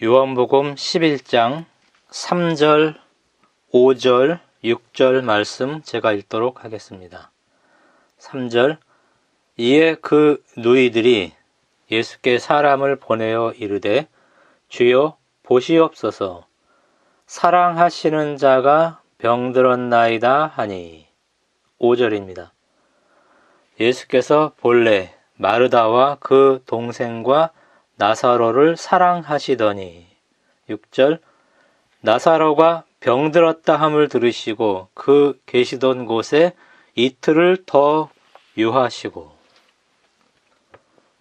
요한복음 11장 3절, 5절, 6절 말씀 제가 읽도록 하겠습니다. 3절. 이에 그 누이들이 예수께 사람을 보내어 이르되 주여 보시옵소서 사랑하시는 자가 병들었나이다 하니. 5절입니다. 예수께서 본래 마르다와 그 동생과 나사로를 사랑하시더니. 6절. 나사로가 병들었다 함을 들으시고 그 계시던 곳에 이틀을 더 유하시고.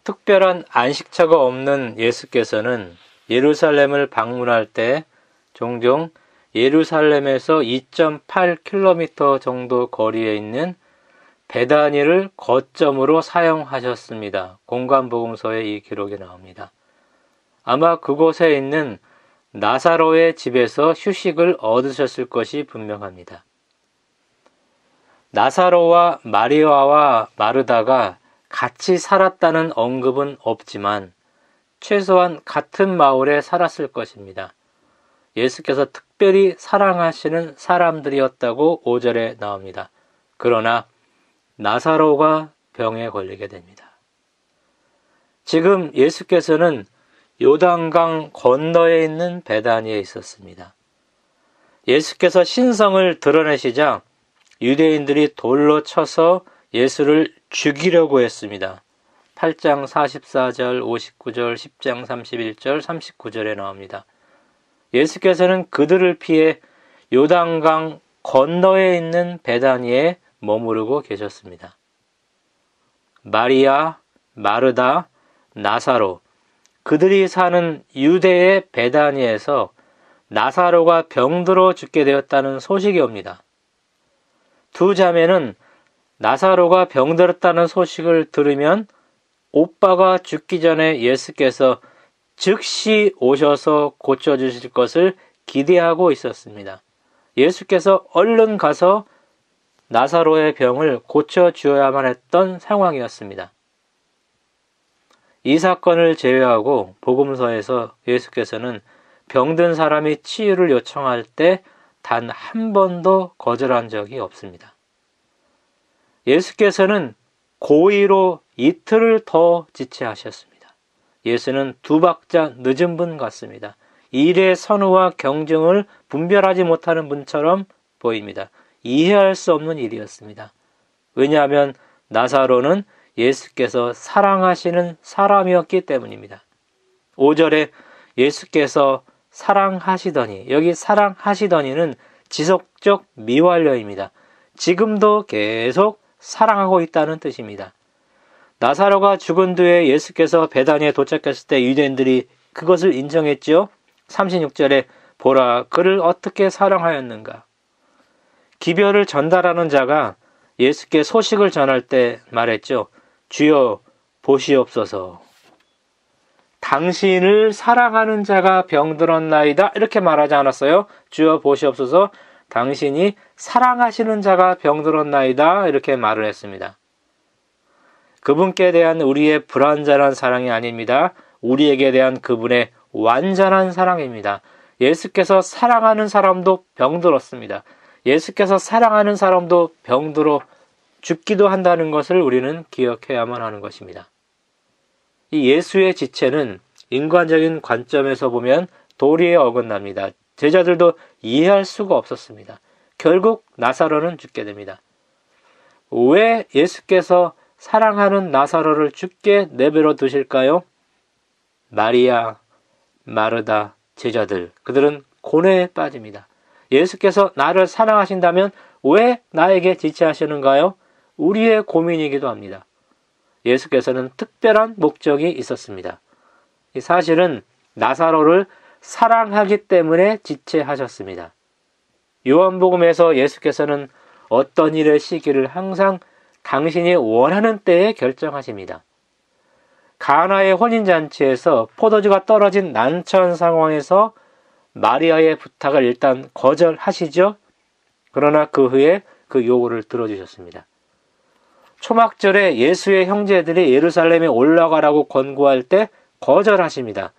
특별한 안식처가 없는 예수께서는 예루살렘을 방문할 때 종종 예루살렘에서 2.8km 정도 거리에 있는 베다니를 거점으로 사용하셨습니다. 공관복음서에 이 기록이 나옵니다. 아마 그곳에 있는 나사로의 집에서 휴식을 얻으셨을 것이 분명합니다. 나사로와 마리아와 마르다가 같이 살았다는 언급은 없지만 최소한 같은 마을에 살았을 것입니다. 예수께서 특별히 사랑하시는 사람들이었다고 5절에 나옵니다. 그러나 나사로가 병에 걸리게 됩니다. 지금 예수께서는 요단강 건너에 있는 베다니에 있었습니다. 예수께서 신성을 드러내시자 유대인들이 돌로 쳐서 예수를 죽이려고 했습니다. 8장 44절, 59절, 10장 31절, 39절에 나옵니다. 예수께서는 그들을 피해 요단강 건너에 있는 베다니에 머무르고 계셨습니다. 마리아, 마르다, 나사로, 그들이 사는 유대의 베다니에서 나사로가 병들어 죽게 되었다는 소식이 옵니다. 두 자매는 나사로가 병들었다는 소식을 들으면 오빠가 죽기 전에 예수께서 즉시 오셔서 고쳐주실 것을 기대하고 있었습니다. 예수께서 얼른 가서 나사로의 병을 고쳐주어야만 했던 상황이었습니다. 이 사건을 제외하고 복음서에서 예수께서는 병든 사람이 치유를 요청할 때 단 한 번도 거절한 적이 없습니다. 예수께서는 고의로 이틀을 더 지체하셨습니다. 예수는 두 박자 늦은 분 같습니다. 일의 선우와 경중을 분별하지 못하는 분처럼 보입니다. 이해할 수 없는 일이었습니다. 왜냐하면 나사로는 예수께서 사랑하시는 사람이었기 때문입니다. 5절에 예수께서 사랑하시더니, 여기 사랑하시더니는 지속적 미완료입니다. 지금도 계속 사랑하고 있다는 뜻입니다. 나사로가 죽은 뒤에 예수께서 베다니에 도착했을 때 유대인들이 그것을 인정했죠. 36절에 보라 그를 어떻게 사랑하였는가. 기별을 전달하는 자가 예수께 소식을 전할 때 말했죠. 주여 보시옵소서. 당신을 사랑하는 자가 병들었나이다. 이렇게 말하지 않았어요. 주여 보시옵소서. 당신이 사랑하시는 자가 병들었나이다. 이렇게 말을 했습니다. 그분께 대한 우리의 불완전한 사랑이 아닙니다. 우리에게 대한 그분의 완전한 사랑입니다. 예수께서 사랑하는 사람도 병들었습니다. 예수께서 사랑하는 사람도 병들어 죽기도 한다는 것을 우리는 기억해야만 하는 것입니다. 이 예수의 지체는 인간적인 관점에서 보면 도리에 어긋납니다. 제자들도 이해할 수가 없었습니다. 결국 나사로는 죽게 됩니다. 왜 예수께서 사랑하는 나사로를 죽게 내버려 두실까요? 마리아, 마르다, 제자들, 그들은 고뇌에 빠집니다. 예수께서 나를 사랑하신다면 왜 나에게 지체하시는가요? 우리의 고민이기도 합니다. 예수께서는 특별한 목적이 있었습니다. 이 사실은 나사로를 사랑하기 때문에 지체하셨습니다. 요한복음에서 예수께서는 어떤 일의 시기를 항상 당신이 원하는 때에 결정하십니다. 가나의 혼인잔치에서 포도주가 떨어진 난처한 상황에서 마리아의 부탁을 일단 거절하시죠. 그러나 그 후에 그 요구를 들어주셨습니다. 초막절에 예수의 형제들이 예루살렘에 올라가라고 권고할 때 거절하십니다.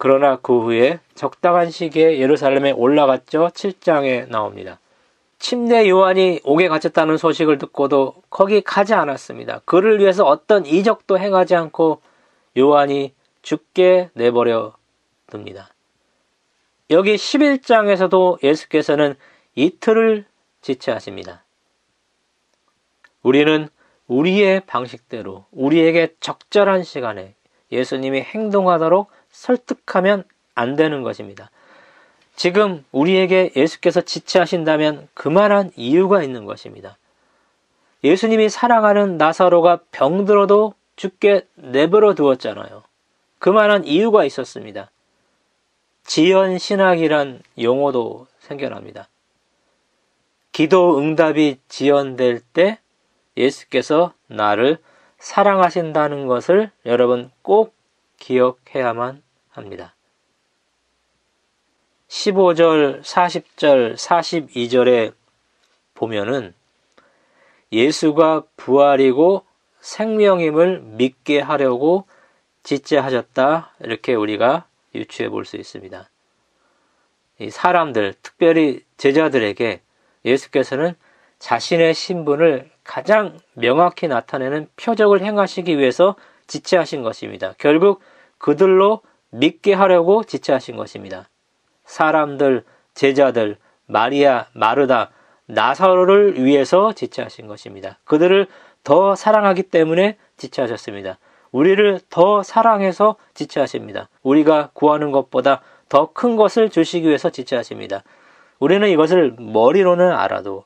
그러나 그 후에 적당한 시기에 예루살렘에 올라갔죠. 7장에 나옵니다. 침례 요한이 옥에 갇혔다는 소식을 듣고도 거기 가지 않았습니다. 그를 위해서 어떤 이적도 행하지 않고 요한이 죽게 내버려 둡니다. 여기 11장에서도 예수께서는 이틀을 지체하십니다. 우리는 우리의 방식대로 우리에게 적절한 시간에 예수님이 행동하도록 설득하면 안 되는 것입니다. 지금 우리에게 예수께서 지체하신다면 그만한 이유가 있는 것입니다. 예수님이 사랑하는 나사로가 병들어도 죽게 내버려 두었잖아요. 그만한 이유가 있었습니다. 지연신학이란 용어도 생겨납니다. 기도 응답이 지연될 때 예수께서 나를 사랑하신다는 것을 여러분 꼭 기억해야만 합니다. 15절, 40절, 42절에 보면은 예수가 부활이고 생명임을 믿게 하려고 지체하셨다. 이렇게 우리가 유추해 볼 수 있습니다. 이 사람들, 특별히 제자들에게 예수께서는 자신의 신분을 가장 명확히 나타내는 표적을 행하시기 위해서 지체하신 것입니다. 결국 그들로 믿게 하려고 지체하신 것입니다. 사람들, 제자들, 마리아, 마르다, 나사로를 위해서 지체하신 것입니다. 그들을 더 사랑하기 때문에 지체하셨습니다. 우리를 더 사랑해서 지체하십니다. 우리가 구하는 것보다 더 큰 것을 주시기 위해서 지체하십니다. 우리는 이것을 머리로는 알아도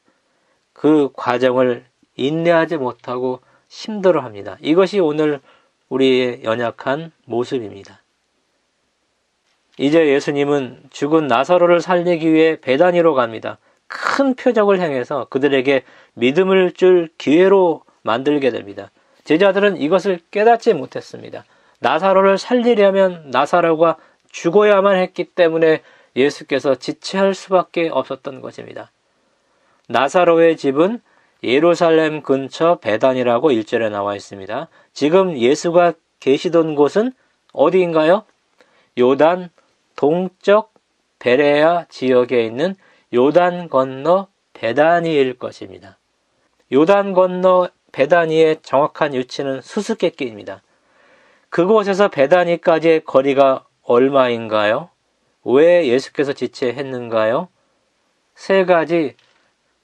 그 과정을 인내하지 못하고 힘들어합니다. 이것이 오늘 우리의 연약한 모습입니다. 이제 예수님은 죽은 나사로를 살리기 위해 베다니로 갑니다. 큰 표적을 행해서 그들에게 믿음을 줄 기회로 만들게 됩니다. 제자들은 이것을 깨닫지 못했습니다. 나사로를 살리려면 나사로가 죽어야만 했기 때문에 예수께서 지체할 수밖에 없었던 것입니다. 나사로의 집은 예루살렘 근처 베단이라고 1절에 나와 있습니다. 지금 예수가 계시던 곳은 어디인가요? 요단 동쪽 베레아 지역에 있는 요단 건너 베다니일 것입니다. 요단 건너 베다니의 정확한 위치는 수수께끼입니다. 그곳에서 베다니까지의 거리가 얼마인가요? 왜 예수께서 지체했는가요? 세 가지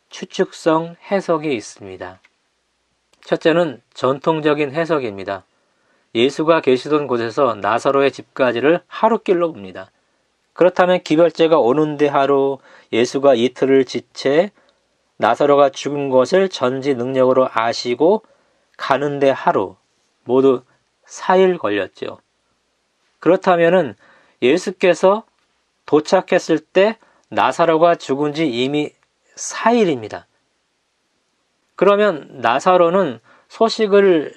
추측성 해석이 있습니다. 첫째는 전통적인 해석입니다. 예수가 계시던 곳에서 나사로의 집까지를 하루길로 봅니다. 그렇다면 기별제가 오는데 하루, 예수가 이틀을 지체, 나사로가 죽은 것을 전지 능력으로 아시고 가는데 하루, 모두 4일 걸렸죠. 그렇다면은 예수께서 도착했을 때 나사로가 죽은 지 이미 4일입니다. 그러면 나사로는 소식을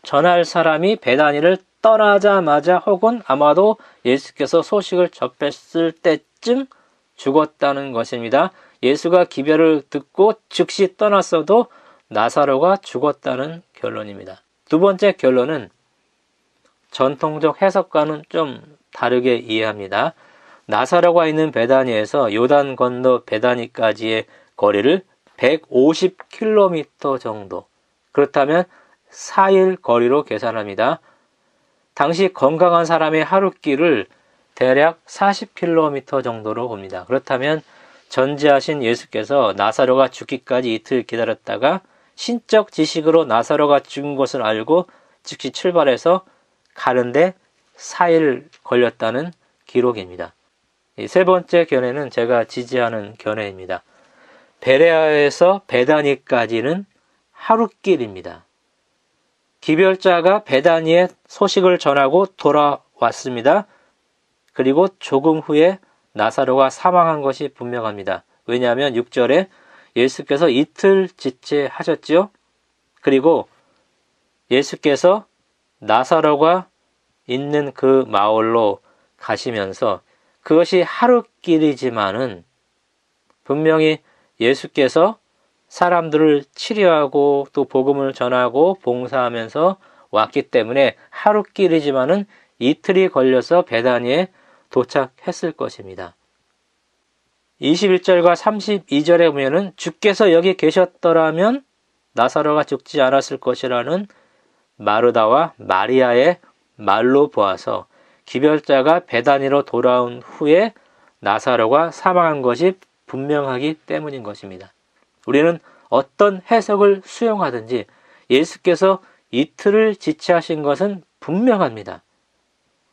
전할 사람이 베다니를 떠나자마자 혹은 아마도 예수께서 소식을 접했을 때쯤 죽었다는 것입니다. 예수가 기별을 듣고 즉시 떠났어도 나사로가 죽었다는 결론입니다. 두 번째 결론은 전통적 해석과는 좀 다르게 이해합니다. 나사로가 있는 베다니에서 요단 건너 베다니까지의 거리를 150km 정도, 그렇다면 4일 거리로 계산합니다. 당시 건강한 사람의 하루길을 대략 40km 정도로 봅니다. 그렇다면 전지하신 예수께서 나사로가 죽기까지 이틀 기다렸다가 신적 지식으로 나사로가 죽은 것을 알고 즉시 출발해서 가는데 4일 걸렸다는 기록입니다. 세 번째 견해는 제가 지지하는 견해입니다. 베레아에서 베다니까지는 하루길입니다. 기별자가 베다니에 소식을 전하고 돌아왔습니다. 그리고 조금 후에 나사로가 사망한 것이 분명합니다. 왜냐하면 6절에 예수께서 이틀 지체하셨지요. 그리고 예수께서 나사로가 있는 그 마을로 가시면서 그것이 하루길이지만은 분명히 예수께서 사람들을 치료하고 또 복음을 전하고 봉사하면서 왔기 때문에 하루길이지만은 이틀이 걸려서 베다니에 도착했을 것입니다. 21절과 32절에 보면은 주께서 여기 계셨더라면 나사로가 죽지 않았을 것이라는 마르다와 마리아의 말로 보아서 기별자가 베다니로 돌아온 후에 나사로가 사망한 것이 분명하기 때문인 것입니다. 우리는 어떤 해석을 수용하든지 예수께서 이틀을 지체하신 것은 분명합니다.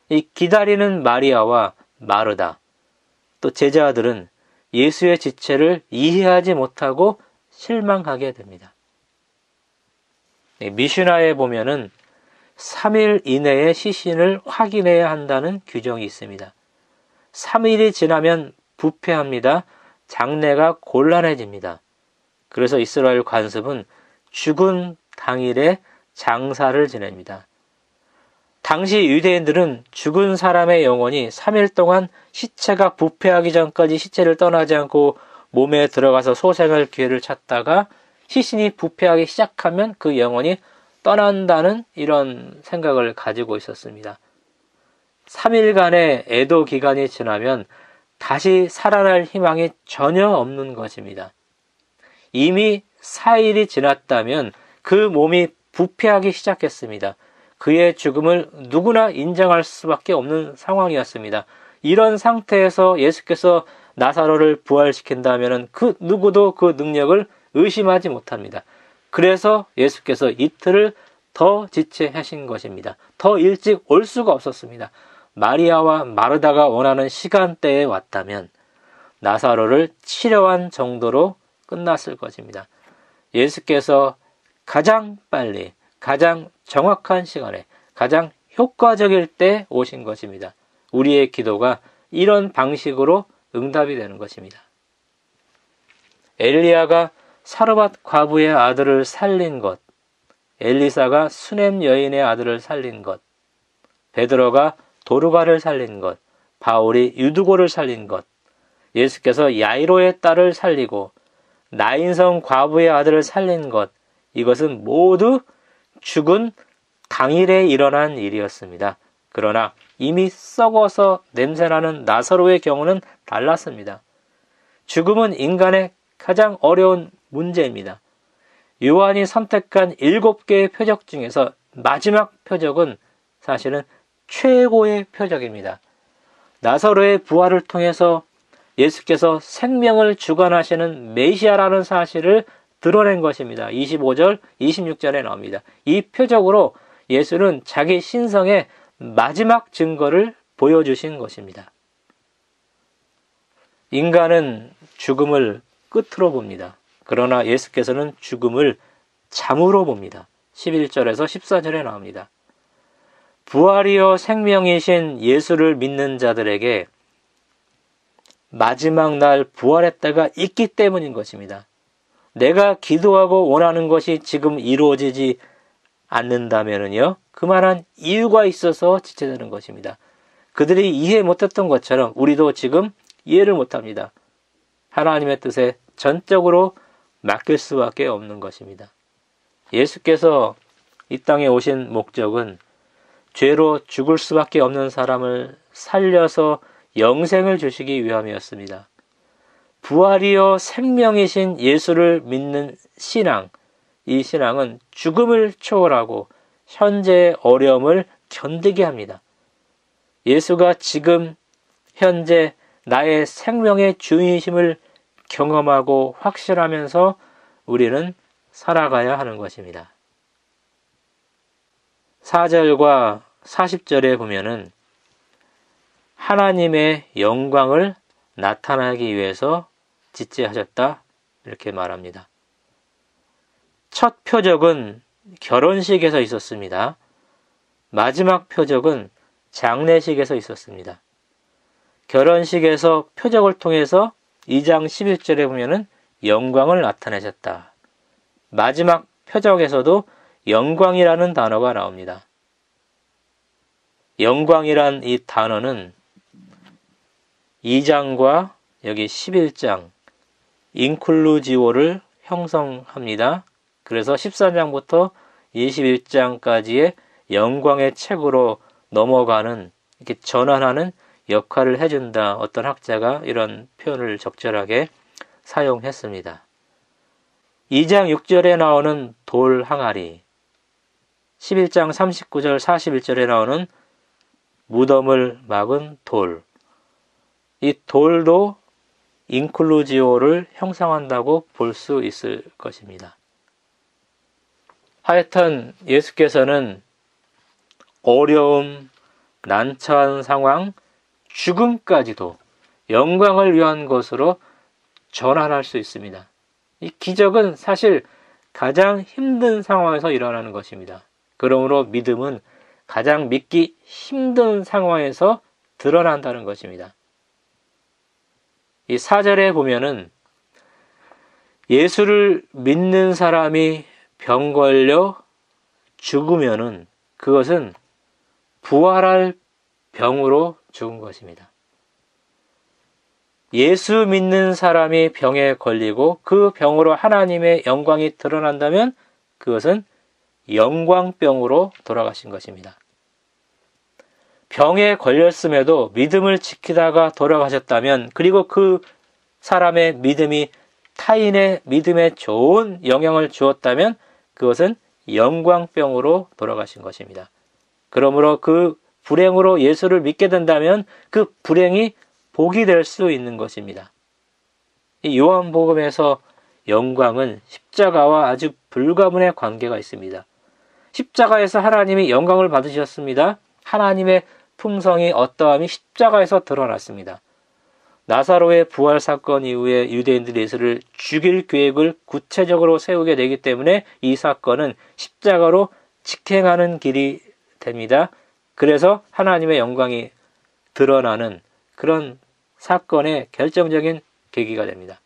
이 기다리는 마리아와 마르다, 또 제자들은 예수의 지체를 이해하지 못하고 실망하게 됩니다. 미슈나에 보면은 3일 이내에 시신을 확인해야 한다는 규정이 있습니다. 3일이 지나면 부패합니다. 장례가 곤란해집니다. 그래서 이스라엘 관습은 죽은 당일에 장사를 지냅니다. 당시 유대인들은 죽은 사람의 영혼이 3일 동안 시체가 부패하기 전까지 시체를 떠나지 않고 몸에 들어가서 소생할 기회를 찾다가 시신이 부패하기 시작하면 그 영혼이 떠난다는 이런 생각을 가지고 있었습니다. 3일간의 애도 기간이 지나면 다시 살아날 희망이 전혀 없는 것입니다. 이미 4일이 지났다면 그 몸이 부패하기 시작했습니다. 그의 죽음을 누구나 인정할 수밖에 없는 상황이었습니다. 이런 상태에서 예수께서 나사로를 부활시킨다면 그 누구도 그 능력을 의심하지 못합니다. 그래서 예수께서 이틀을 더 지체하신 것입니다. 더 일찍 올 수가 없었습니다. 마리아와 마르다가 원하는 시간대에 왔다면 나사로를 치료한 정도로 끝났을 것입니다. 예수께서 가장 빨리, 가장 정확한 시간에, 가장 효과적일 때 오신 것입니다. 우리의 기도가 이런 방식으로 응답이 되는 것입니다. 엘리야가 사르밧 과부의 아들을 살린 것, 엘리사가 수넴 여인의 아들을 살린 것, 베드로가 도르가를 살린 것, 바울이 유두고를 살린 것, 예수께서 야이로의 딸을 살리고 나인성 과부의 아들을 살린 것, 이것은 모두 죽은 당일에 일어난 일이었습니다. 그러나 이미 썩어서 냄새나는 나사로의 경우는 달랐습니다. 죽음은 인간의 가장 어려운 문제입니다. 요한이 선택한 7개의 표적 중에서 마지막 표적은 사실은 최고의 표적입니다. 나사로의 부활을 통해서 예수께서 생명을 주관하시는 메시아라는 사실을 드러낸 것입니다. 25절, 26절에 나옵니다. 이 표적으로 예수는 자기 신성의 마지막 증거를 보여주신 것입니다. 인간은 죽음을 끝으로 봅니다. 그러나 예수께서는 죽음을 잠으로 봅니다. 11절에서 14절에 나옵니다. 부활이요 생명이신 예수를 믿는 자들에게 마지막 날 부활의 때가 있기 때문인 것입니다. 내가 기도하고 원하는 것이 지금 이루어지지 않는다면요, 그만한 이유가 있어서 지체되는 것입니다. 그들이 이해 못했던 것처럼 우리도 지금 이해를 못합니다. 하나님의 뜻에 전적으로 맡길 수밖에 없는 것입니다. 예수께서 이 땅에 오신 목적은 죄로 죽을 수밖에 없는 사람을 살려서 영생을 주시기 위함이었습니다. 부활이요 생명이신 예수를 믿는 신앙, 이 신앙은 죽음을 초월하고 현재의 어려움을 견디게 합니다. 예수가 지금 현재 나의 생명의 주인이심을 경험하고 확신하면서 우리는 살아가야 하는 것입니다. 4절과 40절에 보면은 하나님의 영광을 나타나기 위해서 지체하셨다, 이렇게 말합니다. 첫 표적은 결혼식에서 있었습니다. 마지막 표적은 장례식에서 있었습니다. 결혼식에서 표적을 통해서 2장 11절에 보면은 영광을 나타내셨다. 마지막 표적에서도 영광이라는 단어가 나옵니다. 영광이란 이 단어는 2장과 여기 11장 인클루지오를 형성합니다. 그래서 14장부터 21장까지의 영광의 책으로 넘어가는, 이렇게 전환하는 역할을 해준다. 어떤 학자가 이런 표현을 적절하게 사용했습니다. 2장 6절에 나오는 돌 항아리, 11장 39절 41절에 나오는 무덤을 막은 돌, 이 돌도 인클루지오를 형상한다고 볼 수 있을 것입니다. 하여튼 예수께서는 어려움, 난처한 상황, 죽음까지도 영광을 위한 것으로 전환할 수 있습니다. 이 기적은 사실 가장 힘든 상황에서 일어나는 것입니다. 그러므로 믿음은 가장 믿기 힘든 상황에서 드러난다는 것입니다. 이 4절에 보면은 예수를 믿는 사람이 병 걸려 죽으면은 그것은 부활할 병으로 죽은 것입니다. 예수 믿는 사람이 병에 걸리고 그 병으로 하나님의 영광이 드러난다면 그것은 영광병으로 돌아가신 것입니다. 병에 걸렸음에도 믿음을 지키다가 돌아가셨다면, 그리고 그 사람의 믿음이 타인의 믿음에 좋은 영향을 주었다면 그것은 영광병으로 돌아가신 것입니다. 그러므로 그 불행으로 예수를 믿게 된다면 그 불행이 복이 될 수 있는 것입니다. 이 요한복음에서 영광은 십자가와 아주 불가분의 관계가 있습니다. 십자가에서 하나님이 영광을 받으셨습니다. 하나님의 품성이 어떠함이 십자가에서 드러났습니다. 나사로의 부활 사건 이후에 유대인들이 예수를 죽일 계획을 구체적으로 세우게 되기 때문에 이 사건은 십자가로 직행하는 길이 됩니다. 그래서 하나님의 영광이 드러나는 그런 사건의 결정적인 계기가 됩니다.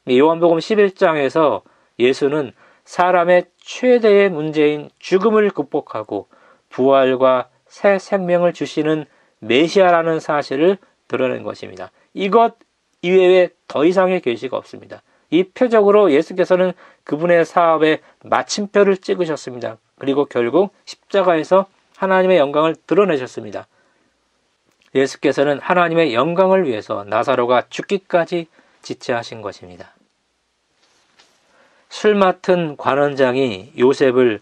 요한복음 11장에서 예수는 사람의 최대의 문제인 죽음을 극복하고 부활과 새 생명을 주시는 메시아라는 사실을 드러낸 것입니다. 이것 이외에 더 이상의 계시가 없습니다. 이 표적으로 예수께서는 그분의 사업에 마침표를 찍으셨습니다. 그리고 결국 십자가에서 하나님의 영광을 드러내셨습니다. 예수께서는 하나님의 영광을 위해서 나사로가 죽기까지 지체하신 것입니다. 술 맡은 관원장이 요셉을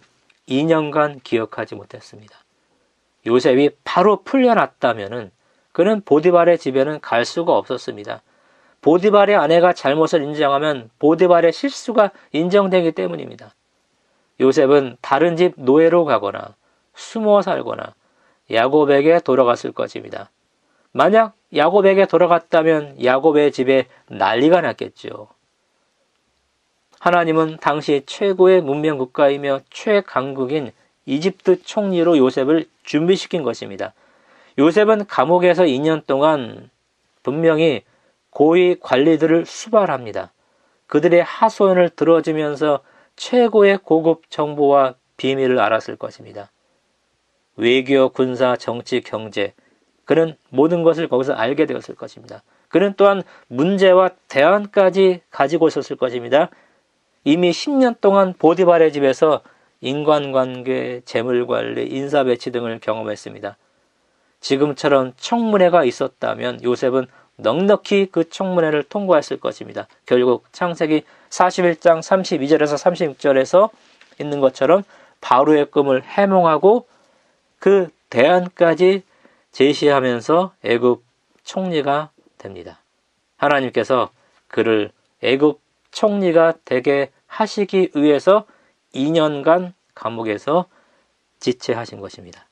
2년간 기억하지 못했습니다. 요셉이 바로 풀려났다면은 그는 보디발의 집에는 갈 수가 없었습니다. 보디발의 아내가 잘못을 인정하면 보디발의 실수가 인정되기 때문입니다. 요셉은 다른 집 노예로 가거나 숨어 살거나 야곱에게 돌아갔을 것입니다. 만약 야곱에게 돌아갔다면 야곱의 집에 난리가 났겠죠. 하나님은 당시 최고의 문명 국가이며 최강국인 이집트 총리로 요셉을 준비시킨 것입니다. 요셉은 감옥에서 2년 동안 분명히 고위 관리들을 수발합니다. 그들의 하소연을 들어주면서 최고의 고급 정보와 비밀을 알았을 것입니다. 외교, 군사, 정치, 경제, 그는 모든 것을 거기서 알게 되었을 것입니다. 그는 또한 문제와 대안까지 가지고 있었을 것입니다. 이미 10년 동안 보디발의 집에서 인간관계, 재물관리, 인사배치 등을 경험했습니다. 지금처럼 청문회가 있었다면 요셉은 넉넉히 그 청문회를 통과했을 것입니다. 결국 창세기 41장 32절에서 36절에서 있는 것처럼 바로의 꿈을 해몽하고 그 대안까지 제시하면서 애굽 총리가 됩니다. 하나님께서 그를 애굽 총리가 되게 하시기 위해서 2년간 감옥에서 지체하신 것입니다.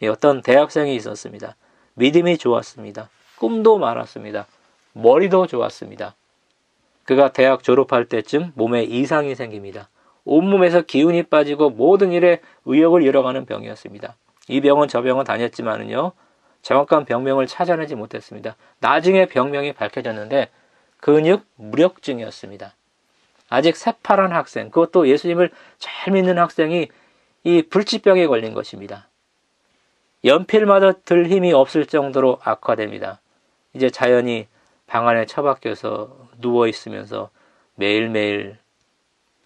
어떤 대학생이 있었습니다. 믿음이 좋았습니다. 꿈도 많았습니다. 머리도 좋았습니다. 그가 대학 졸업할 때쯤 몸에 이상이 생깁니다. 온몸에서 기운이 빠지고 모든 일에 의욕을 잃어가는 병이었습니다. 이 병은 저 병은 다녔지만은요, 정확한 병명을 찾아내지 못했습니다. 나중에 병명이 밝혀졌는데 근육 무력증이었습니다. 아직 새파란 학생, 그것도 예수님을 잘 믿는 학생이 이 불치병에 걸린 것입니다. 연필마다 들 힘이 없을 정도로 악화됩니다. 이제 자연히 방 안에 처박혀서 누워있으면서 매일매일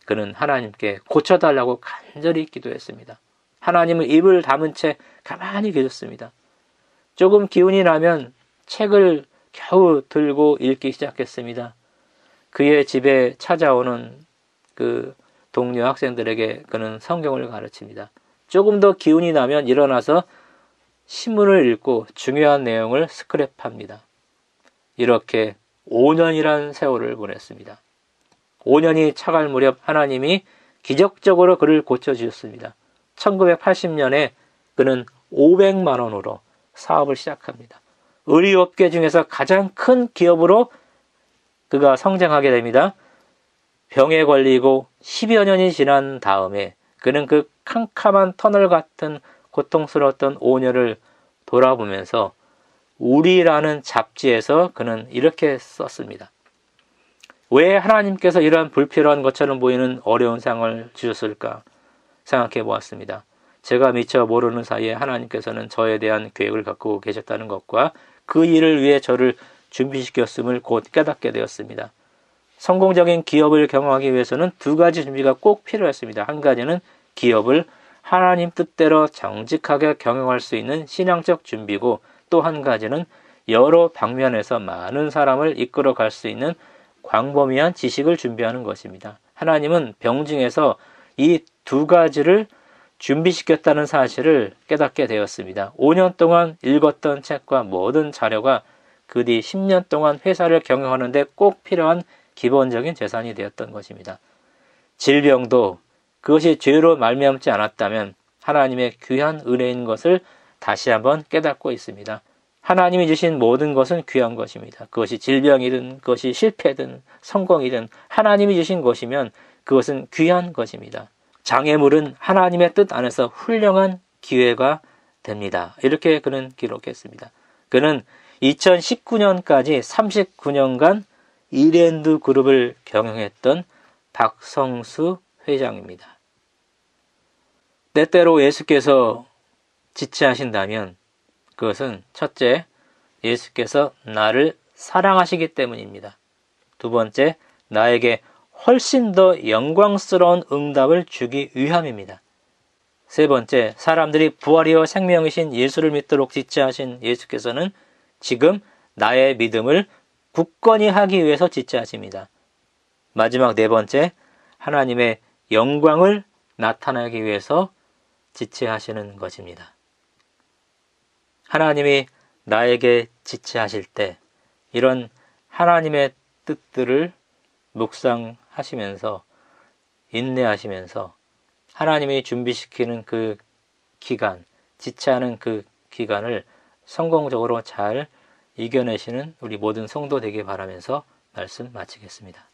그는 하나님께 고쳐달라고 간절히 기도했습니다. 하나님은 입을 다문 채 가만히 계셨습니다. 조금 기운이 나면 책을 겨우 들고 읽기 시작했습니다. 그의 집에 찾아오는 그 동료 학생들에게 그는 성경을 가르칩니다. 조금 더 기운이 나면 일어나서 신문을 읽고 중요한 내용을 스크랩합니다. 이렇게 5년이란 세월을 보냈습니다. 5년이 차갈 무렵 하나님이 기적적으로 그를 고쳐주셨습니다. 1980년에 그는 500만 원으로 사업을 시작합니다. 의류업계 중에서 가장 큰 기업으로 그가 성장하게 됩니다. 병에 걸리고 10여 년이 지난 다음에 그는 그 캄캄한 터널 같은 고통스러웠던 5년을 돌아보면서 우리라는 잡지에서 그는 이렇게 썼습니다. 왜 하나님께서 이러한 불필요한 것처럼 보이는 어려운 상황을 주셨을까 생각해 보았습니다. 제가 미처 모르는 사이에 하나님께서는 저에 대한 계획을 갖고 계셨다는 것과 그 일을 위해 저를 준비시켰음을 곧 깨닫게 되었습니다. 성공적인 기업을 경영하기 위해서는 두 가지 준비가 꼭 필요했습니다. 한 가지는 기업을 하나님 뜻대로 정직하게 경영할 수 있는 신앙적 준비고, 또 한 가지는 여러 방면에서 많은 사람을 이끌어 갈 수 있는 광범위한 지식을 준비하는 것입니다. 하나님은 병중에서 이 두 가지를 준비시켰다는 사실을 깨닫게 되었습니다. 5년 동안 읽었던 책과 모든 자료가 그 뒤 10년 동안 회사를 경영하는 데 꼭 필요한 기본적인 재산이 되었던 것입니다. 질병도 그것이 죄로 말미암지 않았다면 하나님의 귀한 은혜인 것을 다시 한번 깨닫고 있습니다. 하나님이 주신 모든 것은 귀한 것입니다. 그것이 질병이든 그것이 실패든 성공이든 하나님이 주신 것이면 그것은 귀한 것입니다. 장애물은 하나님의 뜻 안에서 훌륭한 기회가 됩니다. 이렇게 그는 기록했습니다. 그는 2019년까지 39년간 이랜드 그룹을 경영했던 박성수 회장입니다. 때때로 예수께서 지체하신다면 그것은 첫째, 예수께서 나를 사랑하시기 때문입니다. 두 번째, 나에게 훨씬 더 영광스러운 응답을 주기 위함입니다. 세 번째, 사람들이 부활이요 생명이신 예수를 믿도록 지체하신 예수께서는 지금 나의 믿음을 굳건히 하기 위해서 지체하십니다. 마지막 네 번째, 하나님의 영광을 나타내기 위해서 지체하시는 것입니다. 하나님이 나에게 지체하실 때 이런 하나님의 뜻들을 묵상하시면서 인내하시면서 하나님이 준비시키는 그 기간, 지체하는 그 기간을 성공적으로 잘 이겨내시는 우리 모든 성도 되길 바라면서 말씀 마치겠습니다.